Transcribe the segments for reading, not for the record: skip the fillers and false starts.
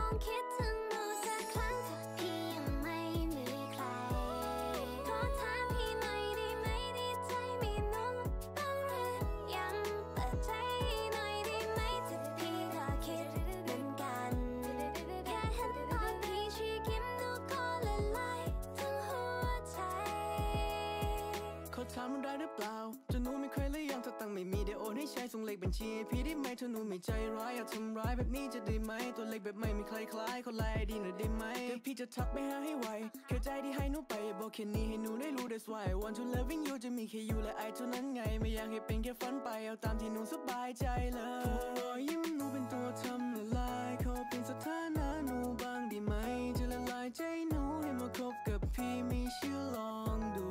องคิดถึงหนูสักครั้งถ้าพี่ยังไม่มีใครขอถามพี่หน่อยได้ไหมดีใจมีหนูบ้างหรือยังเปิดใจหน่อยได้ไหมถ้าพี่ก็คิดเหมือนกันแค่เห็นตอนพี่ชี้ยิ้มหนูก็ละลายทั้งหัวใจขอถามมันได้หรือเปล่าจะหนูไม่เคยหรือยังถ้าตังไม่มีเดี๋ยวโอนให้ใช้ส่งเลขบัญชีพี่ได้ไหมถ้าหนูไม่ใจร้ายอยากทำร้ายแบบนี้จะได้ไหมตัวเล็กแบบไม่มีใครคล้ายคนไล่ดีหน่อยได้ไหมเดี๋ยวพี่จะทักไปหาให้ไวแค่ใจที่ให้หนูไปบอกแค่นี้ให้หนูได้รู้ that's why I want to loving you จะมีแค่youและไอเท่านั้นไงไม่อยากให้เป็นแค่ฝันไปเอาตามที่หนูสบายใจเลยรอยยิ้มหนูเป็นตัวทำละลายขอเป็นสถานะหนูบ้างได้ไหมจะละลายใจหนูให้มาคบกับพี่ไม่เชื่อลองดู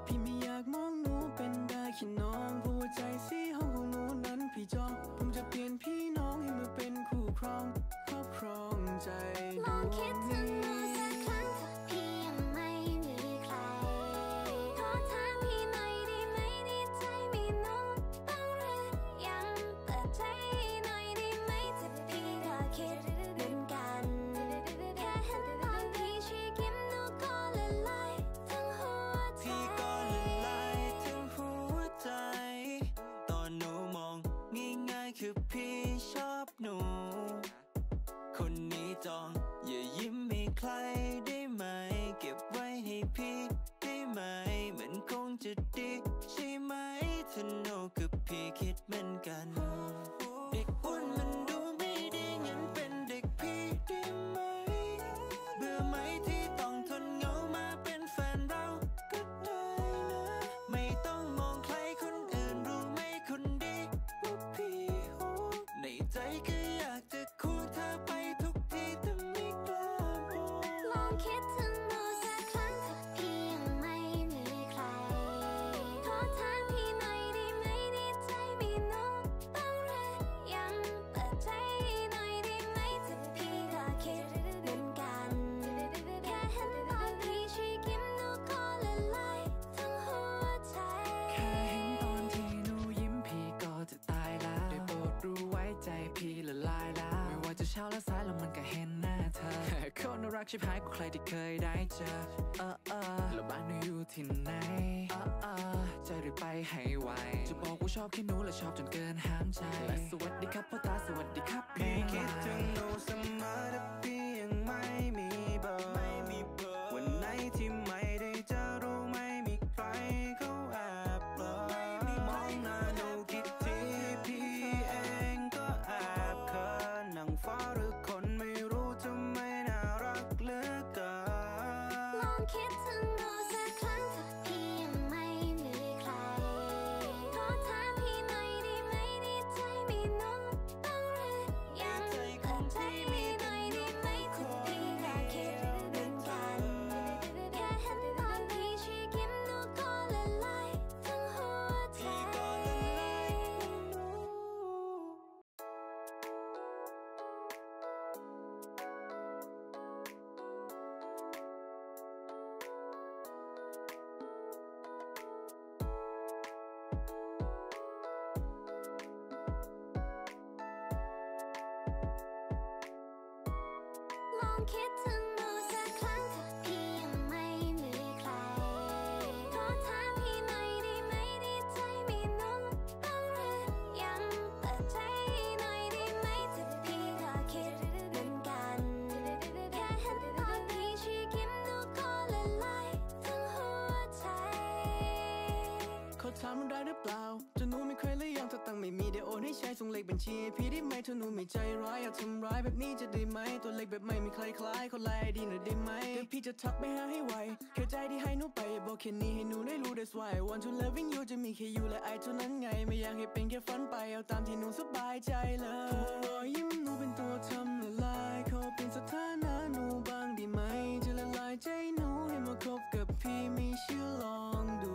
พี่ไม่อยากมองหนูเป็นได้แค่น้องหัวใจสีห้องของหนูนั้นพี่จองผมจะเปลี่ยนพี่น้องให้มาเป็นคู่ครองครอบครองใจลองคิดถึงหนูสักครั้งถ้าพี่ยังไม่มีใครขอถามพี่หน่อยได้ไหมดีใจมีหนูบ้างหรือยังเปิดใจหน่อยได้ไหมถ้าพี่ก็คิดเหมือนกันแค่เห็นตอนพี่ชี้ยิ้มหนูก็ละลายทั้งหัวใจพี่ก็ละลายทั้งหัวใจตอนหนูมองง่ายๆคือพี่ชอบหนูคนนี้จองอย่ายิ้มให้ใครได้ไหมเก็บไว้ให้พี่ได้ไหมมันคงจะดีใช่ไหมถ้าหนูกับพี่คิดเหมือนกันเด็กอ้วนมันดูไม่ดีงั้นเป็นเด็กพี่ได้ไหมเบื่อไหมที่ต้องทนเหงามาเป็นแฟนเราก็ได้นะไม่ต้องมองใครคนอื่นรู้ไหมคนดีว่าพี่ในใจก็อยากจะคู่เธอไปทุกที่แต่ไม่กล้าบอกลองคิดถึงหนูสักครั้งถ้าพี่ยังไม่มีใครขอถามพี่หน่อยได้ไหมดีใจมีหนูบ้างหรือยังเปิดใจหน่อยได้ไหมถ้าพี่ก็คิดเหมือนกันแค่เห็นตอนพี่ชี้ยิ้มหนูก็ละลายทั้งหัวใจแค่เห็นตอนที่หนูยิ้มพี่ก็จะตายแล้วได้โปรดรู้ไว้ใจพี่ละลายแล้วไม่ว่าจะเช้าและสายแล้วมันก็เห็นหน้าเธอคนน่ารักชิบหายกว่าใครที่เคยได้เจอแล้วบ้านหนูอยู่ที่ไหนจะรีบไปให้ไวจะบอกว่าชอบแค่หนูและชอบจนเกินห้ามใจและสวัสดีครับพ่อตาสวัสดีครับพี่คิดถึงหนูเสมอแต่พี่ยังไม่มีเบอร์วันไหนที่ไม่ได้เจอรู้ไม่มีใครเขาแอบเบลอมองหน้าหนูคิดทีพี่เองก็แอบเขินนั่งฟ้าหรือคนไม่รู้ทำไมน่ารักเหลือเกินลองคิดถึงหนูสักครั้งถ้าพี่ยังไม่มีใครขอถามพี่หน่อยได้ไหมดีใจมีหนูบ้างหรือยังเปิดใจหน่อยได้ไหมถ้าพี่ก็คิดเหมือนกันแค่เห็นตอนพี่ชี้ยิ้มหนูก็ละลายทั้งหัวใจพี่ก็ละลายลองคิดถึงหนูสักครั้งถ้าพี่ยังไม่มีใครขอถามพี่หน่อยได้ไหมดีใจมีหนูบ้างหรือยังเปิดใจหน่อยได้ไหมถ้าพี่ก็คิดเหมือนกันแค่เห็นตอนพี่ชี้ยิ้มหนูก็ละลายทั้งหัวใจขอถามมันได้หรือเปล่าจะหนูไม่เคยหรือยังถ้าตังไม่มีเดี๋ยวโอนให้ใช้ส่งเลขบัญชีพี่ได้ไหมถ้าหนูไม่ใจร้ายอยากทำร้ายแบบนี้จะได้ไหมตัวเล็กแบบไม่มีใครคล้ายคนไล่ดีหน่อยได้ไหมเดี๋ยวพี่จะทักไปหาให้ไวแค่ใจที่ให้หนูไปบอกแค่นี้ให้หนูได้รู้ that's why I want to loving you จะมีแค่youและไอเท่านั้นไงไม่อยากให้เป็นแค่ฝันไปเอาตามที่หนูสบายใจเลยรอยยิ้มหนูเป็นตัวทำละลายขอเป็นสถานะหนูบ้างได้ไหมจะละลายใจหนูให้มาคบกับพี่ไม่เชื่อลองดู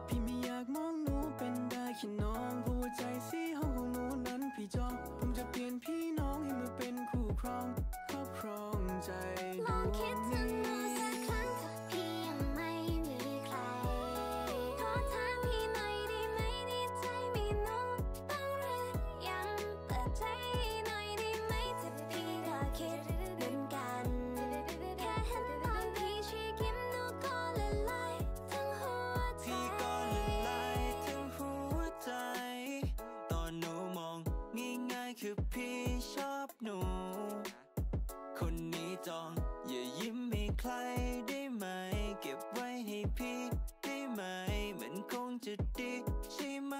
พี่ไม่อยากมองหนูเป็นได้แค่น้องหัวใจสีห้องของหนูนั้นพี่จองผมจะเปลี่ยนพี่น้องให้มาเป็นคู่ครองครอบครองใจลองคิดถึงหนูสักครั้งถ้าพี่ยังไม่มีใครขอถามพี่หน่อยได้ไหมดีใจมีหนูบ้างหรือยังเปิดใจหน่อยได้ไหมถ้าพี่ก็ คิดเหมือนกันแค่เห็นตอนพี่ชี้ยิ้มหนูก็ละลายทั้งหัวใจพี่ก็ละลายทั้งหัวใจตอนหนูมองง่ายๆคือพี่ชอบหนูคนนี้จองอย่ายิ้มให้ใครได้ไหมเก็บไว้ให้พี่ได้ไหมมันคงจะดีใช่ไหม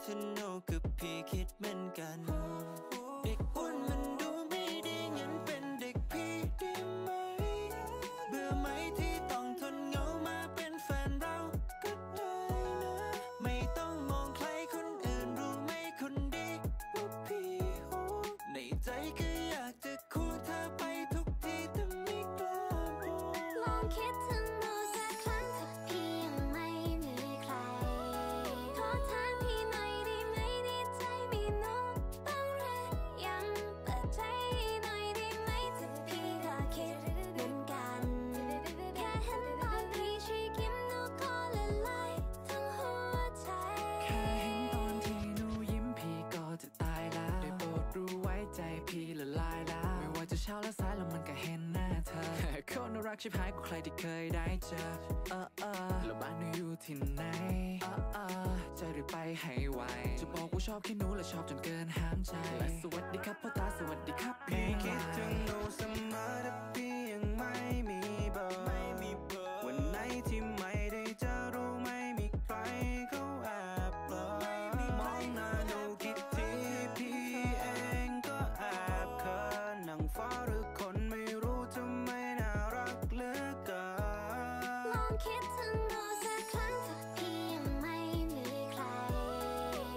ถ้าหนูกับพี่คิดเหมือนกันเด็กอ้วนมันดูไม่ดีงั้นเป็นเด็กพี่ได้ไหมเบื่อไหมที่ต้องทนเหงามาเป็นแฟนเราก็ได้นะไม่ต้องมองใครคนอื่นรู้ไหมคนดีว่าพี่โหในใจก็อยากจะคู่เธอไปทุกทีแต่ไม่กล้าบอกลองคิดถึงหนูสักครั้งถ้าพี่ยังไม่มีใครขอถามพี่หน่อยได้ไหมดีใจมีหนูบ้างหรือยังเปิดใจหน่อยได้ไหมถ้าพี่ก็คิดเหมือนกันแค่เห็นตอนพี่ชี้ยิ้มหนูก็ละลายทั้งหัวใจแค่เห็นตอนที่หนูยิ้มพี่ก็จะตายแล้วได้โปรดรู้ไว้ใจพี่ละลายแล้วไม่ว่าจะเช้าและสายแล้วมันก็เห็นหน้าเธอคนน่ารักชิบหายกว่าใครที่เคยได้เจอแล้วบ้านหนูอยู่ที่ไหนจะรีบไปให้ไวจะบอกว่าชอบแค่หนูและชอบจนเกินห้ามใจและสวัสดีครับพ่อตาสวัสดีครับพี่คิดถึงหนูเสมอแต่พี่ยังไม่มีเบอร์วันไหนที่ไม่ได้จะรู้ไม่มีใครเขาแอบเบลอมองหน้าหนูกี่ทีพี่เองก็แอบเขินนั่งฟ้าหรือคนไม่รู้ทำไมน่ารักเหลือเกินลองคิดถึงหนูสักครั้งถ้าพี่ยังไม่มีใคร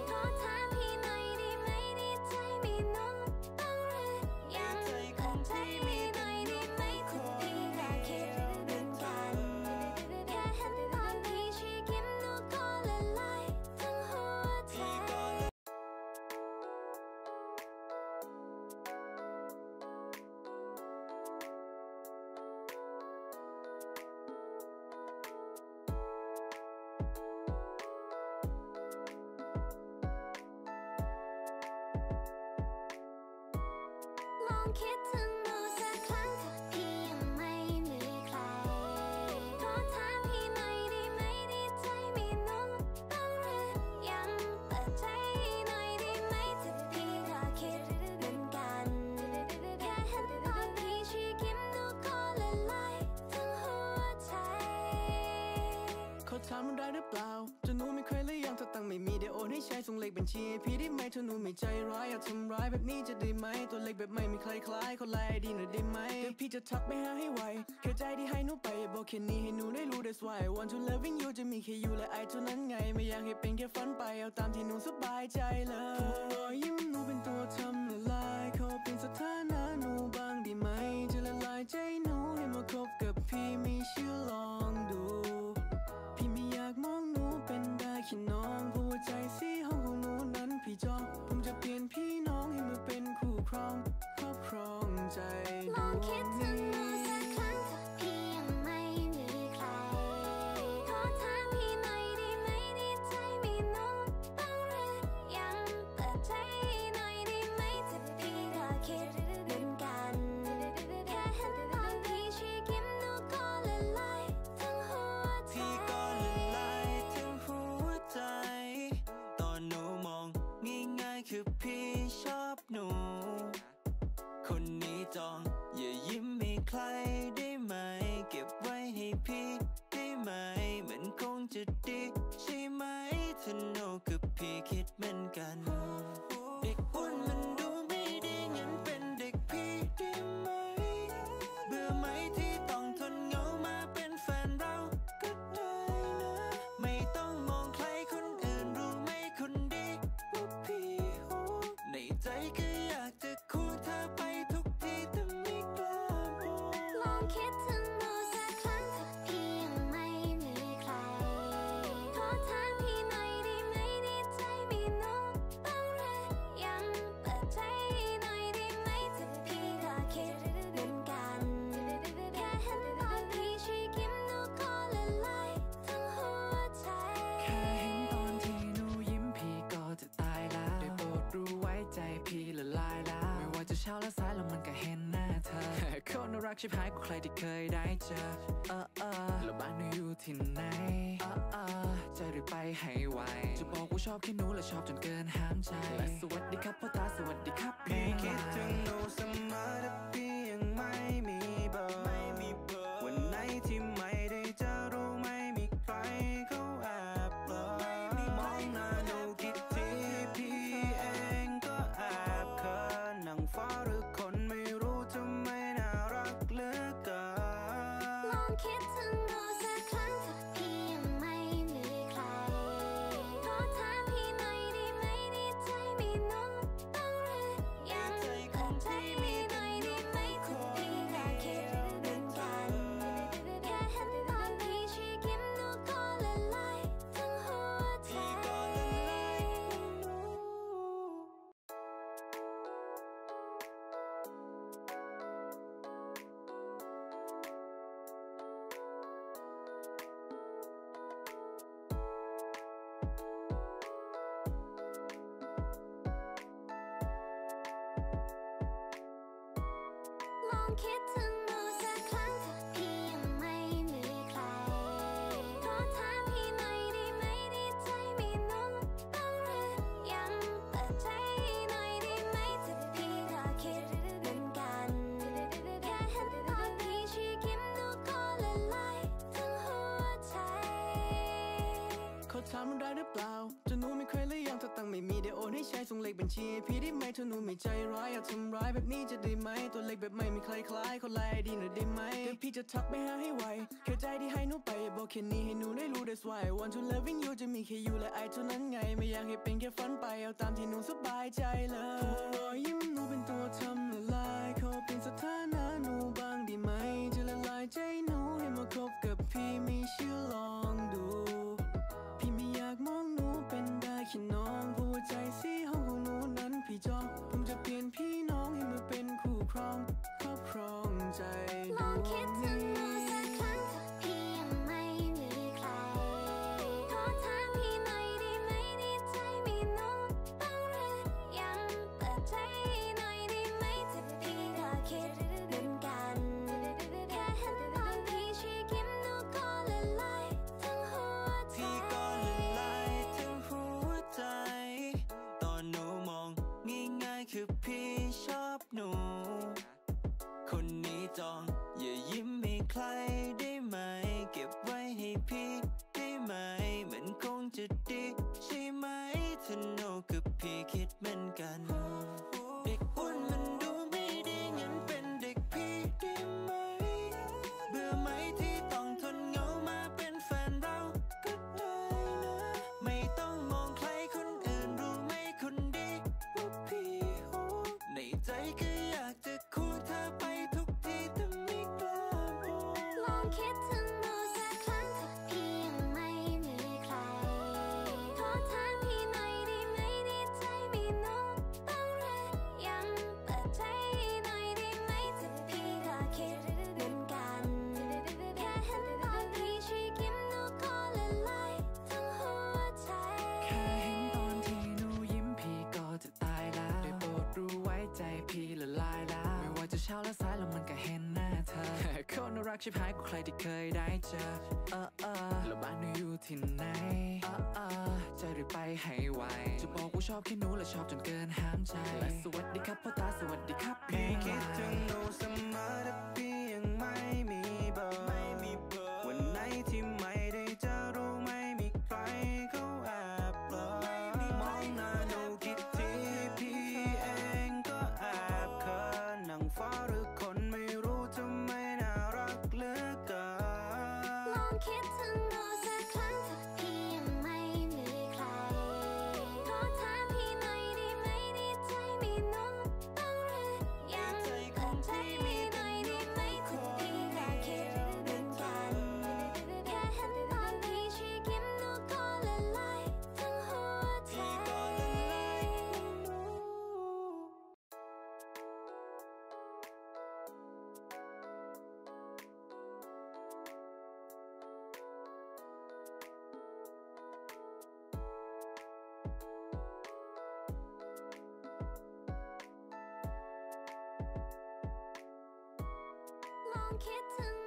ขอถามพี่หน่อยได้ไหมดีใจมีหนูบ้างหรือยังเปิดใจหน่อยได้ไหมถ้าพี่ก็คิดเหมือนกันแค่เห็นตอนพี่ชี้ยิ้มหนูก็ละลายทั้งหัวใจลองคิดถึงหนูสักครั้งถ้าพี่ยังไม่มีใครขอถามพี่หน่อยได้ไหมดีใจมีหนูบ้างหรือยังเปิดใจหน่อยได้ไหมถ้าพี่ก็คิดเหมือนกันแค่เห็นตอนพี่ชี้ยิ้มหนูก็ละลายทั้งหัวใจเขาถามมันได้หรือเปล่าจะหนูไม่เคยเลยยังถ้าตังไม่มีเดี๋ยวโอนให้ใช้ส่งเลขบัญชีให้พี่ได้ไหมถ้าหนูไม่ใจร้ายอยากทำร้ายแบบนี้จะได้ไหมตัวเล็กแบบไม่มีใครคล้ายเขาไล่ดีหน่อยได้ไหมเดี๋ยวพี่จะทักไปหาให้ไวแค่ใจที่ให้หนูไปอย่าบอกแค่นี้ให้หนูได้รู้ that's why I want to loving you จะมีแค่youและไอเท่านั้นไงไม่อยากให้เป็นแค่ฝันไปเอาตามที่หนูสบายใจเลยรอยยิ้มหนูเป็นตัวทำละลายขอเป็นสถานะหนูบ้างได้ไหมจะละลายใจหนูให้มาคบกับพี่ไม่เชื่อลองดูพี่ไม่อยากมองหนูเป็นได้แค่น้องเพราะว่าใจสีห้องของหนูนั้นพี่จองผมจะเปลี่ยนพี่น้องให้มาเป็นคู่ครองครอบครองใจลองคิดถึงหนูสักครั้งถ้าพี่ยังไม่มีใครขอถามพี่หน่อยได้ไหมดีใจมีหนูบ้างหรือยังเปิดใจหน่อยได้ไหมถ้าพี่ก็คิดเหมือนกันแค่เห็นตอนพี่ชี้ยิ้มหนูก็ละลายทั้งหัวใจพี่ก็ละลายทั้งหัวใจตอนหนูมองง่ายๆคือพี่ชอบหนูคนนี้จองอย่ายิ้มให้ใครได้ไหมเก็บไว้ให้พี่ได้ไหมมันคงจะดีใช่ไหมถ้าหนูกับพี่คิดเหมือนกันเด็กอ้วนมันดูไม่ดีงั้นเป็นเด็กพี่ได้ไหมเบื่อไหมที่ต้องทนเหงามาเป็นแฟนเราก็ได้นะไม่ต้องมองใครคนอื่นรู้ไหมคนดีว่าพี่โหในใจก็อยากจะคู่เธอไปทุกทีแต่ไม่กล้าบอกลองคิดถึงหนูสักครั้งถ้าพี่ยังไม่มีใครขอถามพี่หน่อยได้ไหมดีใจมีหนูบ้าง ชิบหายกว่าใครที่เคยได้เจอแล้วบ้านหนูอยู่ที่ไหนจะรีบไปให้ไวจะบอกว่าชอบแค่หนูและชอบจนเกินห้ามใจและสวัสดีครับพ่อตาสวัสดีครับพี่คิดถึงหนูเสมอแต่พี่ยังไม่มีเบอร์วันไหนที่ไม่ได้เจอรู้ไม่มีใครเขาแอบเบลอมองหน้าหนูกี่ทีพี่เองก็แอบเขินนั่งฟ้าหรือคนไม่รู้ทำไมน่ารักเหลือเกินลองคิดถึงหนูสักครั้งถ้าพี่ยังไม่มีใครขอถามพี่หน่อยได้ไหมดีใจมีหนูบ้างหรือยังเปิดใจพี่หน่อยได้ไหมถ้าพี่ก็คิดเหมือนกันแค่เห็นตอนพี่ชี้ยิ้มหนูก็ละลายทั้งหัวใจลองคิดถึงหนูสักครั้งถ้าพี่ยังไม่มีใครขอถามพี่หน่อยได้ไหมดีใจมีหนูบ้างหรือยังเปิดใจหน่อยได้ไหมถ้าพี่ก็คิดเหมือนกันแค่เห็นตอนพี่ชี้ยิ้มหนูก็ละลายทั้งหัวใจขอถามมันได้หรือเปล่าจะหนูไม่เคยหรือยังถ้าตังไม่มีเดี๋ยวโอนให้ใช้ส่งเลขบัญชีพี่ได้ไหมถ้าหนูไม่ใจร้ายอยากทำร้ายแบบนี้จะได้ไหมตัวเล็กแบบไม่มีใครคล้ายคนไล่ดีหน่อยได้ไหมเดี๋ยวพี่จะทักไปหาให้ไวแค่ใจที่ให้หนูไปบอกแค่นี้ให้หนูได้รู้ that's why I want to loving you จะมีแค่youและIเท่านั้นไงไม่อยากให้เป็นแค่ฝันไปเอาตามที่หนูสบายใจเลยรอยยิ้มหนูเป็นตัวทำละลายขอเป็นสถานะหนูบ้างได้ไหมจะละลายใจหนูให้มาคบกับพี่ไม่เชื่อลองดูพี่ไม่อยากมองหนูเป็นได้แค่น้องเพราะว่าใจสีห้องของหนูนั้นพี่จองผมจะเปลี่ยนพี่น้องให้มาเป็นคู่ครองครอบครองใจลองคิดถึงหนูสักครั้งถ้าพี่ยังไม่มีใครขอถามพี่หน่อยได้ไหมดีใจมีหนูบ้างหรือยังเปิดใจหน่อยได้ไหมถ้าพี่ก็คิดเหมือนกันแค่เห็นตอนพี่ชี้ยิ้มหนูก็ละลายทั้งหัวใจพี่ก็ละลายทั้งหัวใจตอนหนูมองง่ายๆคือพี่ชอบหนูคนนี้จองอย่ายิ้มให้ใครได้ไหมเก็บไว้ให้พี่ได้ไหมมันคงจะดีใช่ไหมถ้าหนูกับพี่คิดเหมือนกันเด็กอ้วนมันดูไม่ดีงั้นเป็นเด็กพี่ได้ไหมเบื่อไหมที่ต้องทนเหงามาเป็นแฟนเราก็ได้นะไม่ต้องมองใครคนอื่นรู้ไหมคนดีว่าพี่ในใจก็อยากจะคู่เธอไปทุกที่แต่ไม่กล้าบอกลองคิดถึงหนูสักครั้งถ้าพี่ยังไม่มีใครขอถามพี่หน่อยได้ไหมดีใจมีหนูบ้างหรือยังเปิดใจหน่อยได้ไหมถ้าพี่ก็คิดเหมือนกันแค่เห็นตอนพี่ชี้ยิ้มหนูก็ละลายทั้งหัวใจแค่เห็นตอนที่หนูยิ้มพี่ก็จะตายแล้วได้โปรดรู้ไว้ใจพี่ละลายแล้วไม่ว่าจะเช้าและสายแล้วมันก็เห็นหน้าเธอคนน่ารักชิบหายกว่าใครที่เคยได้เจอแล้วบ้านหนูอยู่ที่ไหนจะรีบไปให้ไวจะบอกว่าชอบแค่หนูและชอบจนเกินห้ามใจและสวัสดีครับพ่อตาสวัสดีครับพี่คิดถึงหนูเสมอแต่พี่ยังไม่มีเบอร์วันไหนที่ไม่ได้เจอรู้ไม่มีใครเขาแอบเบลอมองหน้าหนูกี่ทีพี่เองก็แอบเขินนั่งฟ้าหรือคนไม่รู้ทำไมน่ารักเหลือเกินลองคิดถึงหนูสักครั้งถ้าพี่ยังไม่มีใครขอถามพี่หน่อยได้ไหมดีใจมีหนูบ้างหรือยังเปิดใจหน่อยได้ไหมถ้าพี่ก็คิดเหมือนกันแค่เห็นตอนพี่ชี้ยิ้มหนูก็ละลายทั้งหัวใจ พ มองคิดถึง